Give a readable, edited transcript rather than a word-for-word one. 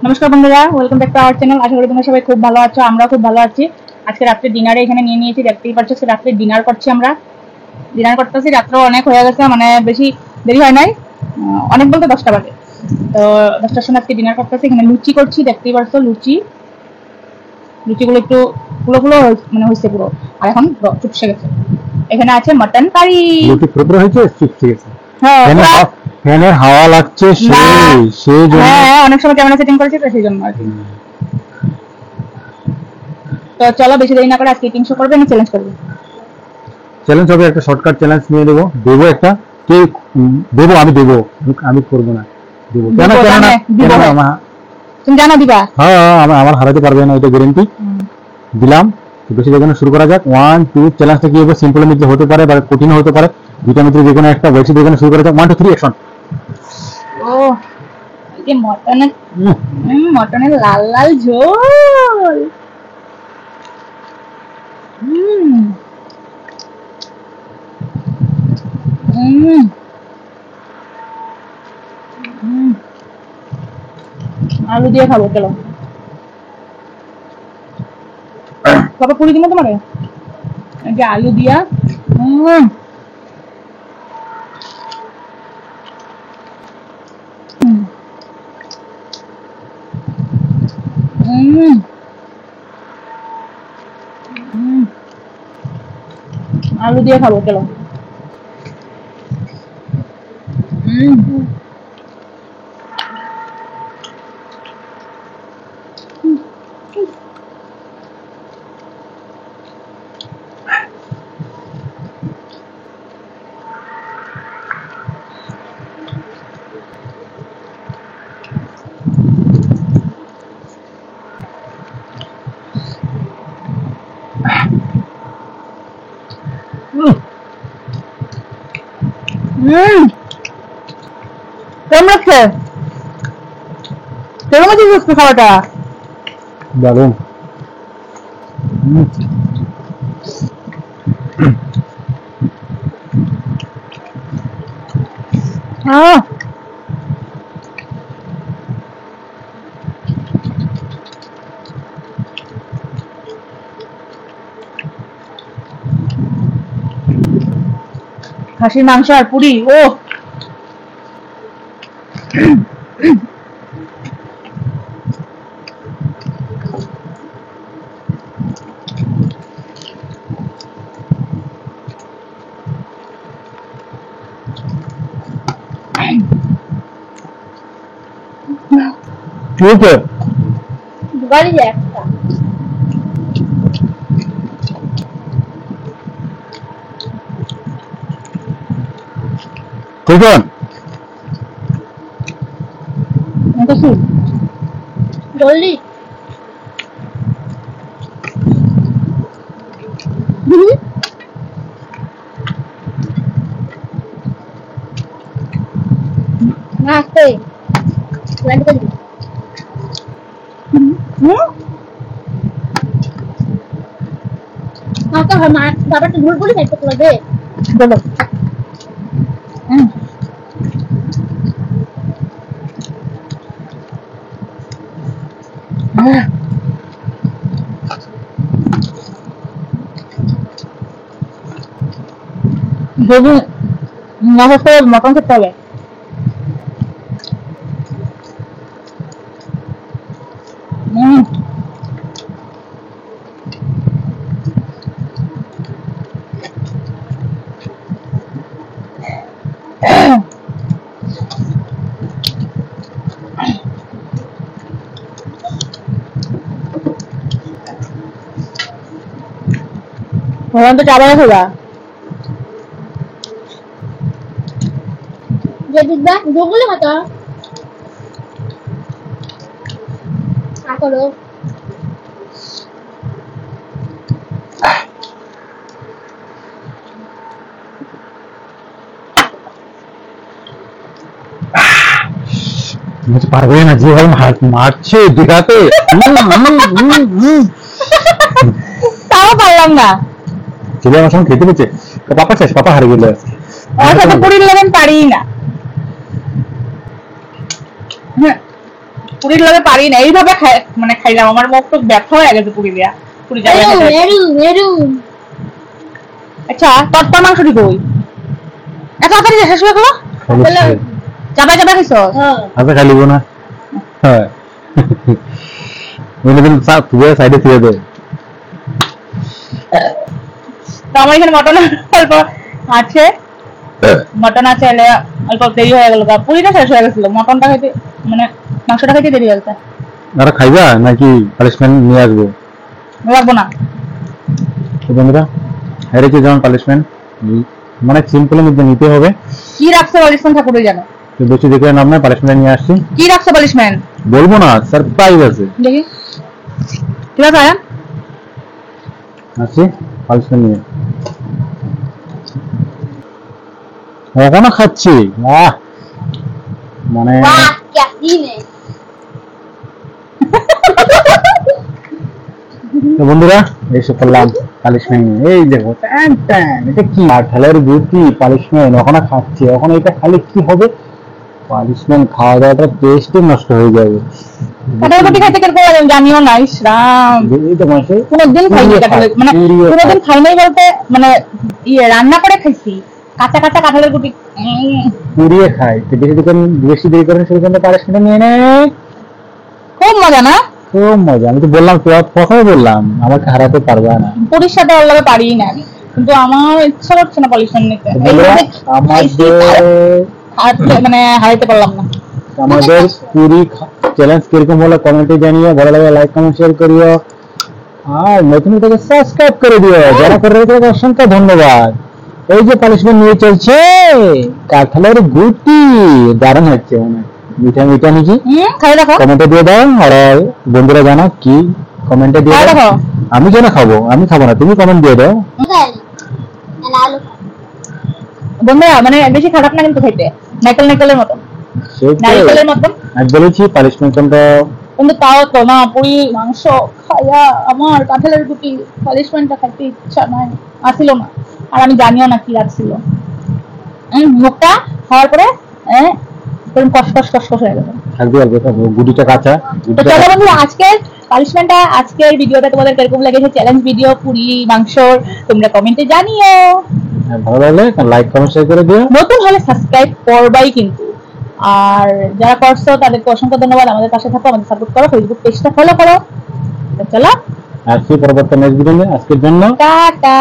নমস্কার বন্ধুরা, welcome back to our channel. আশা করি তোমরা সবাই খুব ভালো আছো, আমরা খুব ভালো আছি। আজকে রাত্রে ডিনারে এখানে নিয়ে নিয়েছি, দেখতেই পাচ্ছ। রাত্রে ডিনার করছি, আমরা ডিনার করতেছি। রাত্রে অনেক হয়ে গেছে, মানে বেশি দেরি হয় নাই, অনেক বলতে 10টা বাজে। তো 10টার সময় আজকে ডিনার করতেছি। এখানে লুচি করছি, দেখতেই পাচ্ছ। লুচিগুলো একটু ফুলো ফুলো মানে হয়েছে পুরো, আর এখন চুপসে গেছে। এখানে আছে মটন কারি। লুচি পুরো হয়েছে, চুপসে গেছে। হ্যাঁ, ফ্যানের হাওয়া লাগছে সেই জন্য। হ্যাঁ, অনেক সময় ক্যামেরা সেটিং করেছি তো সেই জন্য আর কি। তো চলো বেশি দেরি না করে আজকে ইটিং শো করবে না চ্যালেঞ্জ করবে। চ্যালেঞ্জ হবে, একটা শর্টকাট চ্যালেঞ্জ নিয়ে দেবো একটা। কে দেবো? আমি দেবো, আমি করবো না। দেবো কেন? তুমি জানো দিবা। হ্যাঁ, আমার হারাতে পারবে না, এটা গ্যারেন্টি দিলাম। বেশি দেখে শুরু করা যাক। 1 2 চ্যালেঞ্জটা কি হবে? সিম্পলের মধ্যে হতে পারে বা কঠিন হতে পারে, দুটার মধ্যে যে কোনো একটা। বেশি দেখে শুরু করা যাক। 1 2 3 অ্যাকশন। ও এই মটনের লাল লাল ঝোল। আলু দিয়ে খাবো, চলো। বাবা পুরি দিব তোমারে, যে আলু দিয়া। আলু দিয়ে খাবো, চলো। কেমন লাগছে? কেমন লাগছে খাওয়াটা? দারুণ। খাসির মাংস আর পুরি, ও ঠিক আছে। বাড়ি যায় একটা কখন জলদি আসতে বাবাটা ভুল বলি নাই তো লাগবে বলো। যদি না হচ্ছে মটন খেতে হবে। তো চাবাই খোলা যেদিকবা যোগলে মতো করো। পারবে না, যেভাবে মারছে দিঘাতে। তাও পারলাম না। ছেলে আমার সঙ্গে খেতে পেয়েছে, পাপা শেষ, পাপা হারিয়ে গেল। আমার সাথে পুরীর লেবেন পারি না। পুরি লাগে পারি না, এইভাবে মানে খাইলাম, আমার মুখ তো ব্যথা হয়ে গেছে পুরি দিয়া। পুরি যাবে আচ্ছা, তত্তা মাংসটি কই? এত তাড়াতাড়ি শেষ হয়ে গেল? চাবাই চাবাই খাইছো? আচ্ছা খাই লিব না। হ্যাঁ দিন তুই সাইডে থিয়ে দে। তো আমার এখানে মটন অল্প আছে, মটন আছে, এলে অল্প দেরি হয়ে গেল, পুরিটা শেষ হয়ে গেছিল, মটনটা খাইতে মানে মাংসটা খাইতে দেরি হয়ে গেছে। আর খাইবা নাকি পানিশমেন্ট নিয়ে আসবো? রাখবো না তো বন্ধুরা হেরেছে যেমন পানিশমেন্ট মানে সিম্পলের মধ্যে নিতে হবে। কি রাখছো পালিশমেন্ট ঠাকুরই জানো। তো বেশি দেখে নাম না, পানিশমেন্ট নিয়ে আসছি। কি রাখছো পালিশমেন্ট? বলবো না, সারপ্রাইজ আছে। দেখি ঠিক আছে আয়ান আসছি পানিশমেন্ট নিয়ে। এখনো খাচ্ছি, বাহ মানে তো বন্ধুরা এসে করলাম পালিশমেন্ট নিয়ে। এই দেখো ট্যান ট্যান, এটা কি কাঁঠালের গুটি পালিশমেন্ট ওখানে খাচ্ছি। এখন এটা খালি কি হবে, পালিশমেন্ট খাওয়া দাওয়াটা টেস্টই নষ্ট হয়ে যাবে। কাঁঠাল গুটি খাইতে কিরকম লাগে জানিও না। ইসরাম এই তো মাসে কোনোদিন খাইনি কাঁঠাল, মানে কোনোদিন খাই নাই বলতে মানে রান্না করে খাইছি কাঁচা কাঁচা কাঁঠালের গুটি পুড়িয়ে খাই। তো বেশি দেরি করেন সেই জন্য পালিশমেন্ট নিয়ে নেয়। খুব মজা না? খুব মজা। আমি তো বললাম, তো কথাই বললাম আমাকে হারাতে পারবে না। পুরীর সাথে ওর লাগে পারি না আমি, কিন্তু আমার ইচ্ছা করছে না পালিশমেন্ট নিতে। আমাদের মানে হারাইতে পারলাম না। আমাদের পুরি চ্যালেঞ্জ কিরকম হলো কমেন্টে জানিও, ভালো লাগে লাইক কমেন্ট শেয়ার করিও, আর নতুন থেকে সাবস্ক্রাইব করে দিও। যারা করে রেখে অসংখ্য ধন্যবাদ। এই যে পানিশমেন্ট নিয়ে চলছে কাঁঠালের গুটি, দারুণ হচ্ছে, মানে মিঠা মিঠা নাকি। খাই দেখো, কমেন্টে দিয়ে দাও। আর বন্ধুরা জানা কি কমেন্টে দিয়ে দাও। আমি কেন খাবো, আমি খাবো না, তুমি কমেন্ট দিয়ে দাও। বন্ধুরা মানে বেশি খারাপ না কিন্তু খাইতে, নাইকেলের মতো, নাইকেলের মতো। আমি বলেছি পানিশমেন্ট কোনটা, কিন্তু তাও তো না, পুরি মাংস খাইয়া আমার কাঁঠালের গুটি পালিশমেন্টটা খাইতে ইচ্ছা নাই, আসিল না। আর আমি জানিও না কি আসছিল, মুখটা খাওয়ার পরে এরকম কষ্ট হয়ে গেল। গুটিটা কাঁচা। তো চলো বন্ধুরা, আজকের পানিশমেন্টটা, আজকের ভিডিওটা তোমাদের কিরকম লেগেছে, চ্যালেঞ্জ ভিডিও পুরি মাংসর, তোমরা কমেন্টে জানিও। ভালো লাগলে লাইক কমেন্ট শেয়ার করে দিও। নতুন হলে সাবস্ক্রাইব করবাই কিন্তু, আর যারা করছো তাদেরকে অসংখ্য ধন্যবাদ। আমাদের পাশে থাকো, আমাদের সাপোর্ট করো, ফেসবুক পেজটা ফলো করো। চলো আসছি পরবর্তী নেক্সট ভিডিও নিয়ে, আজকের জন্য টাটা।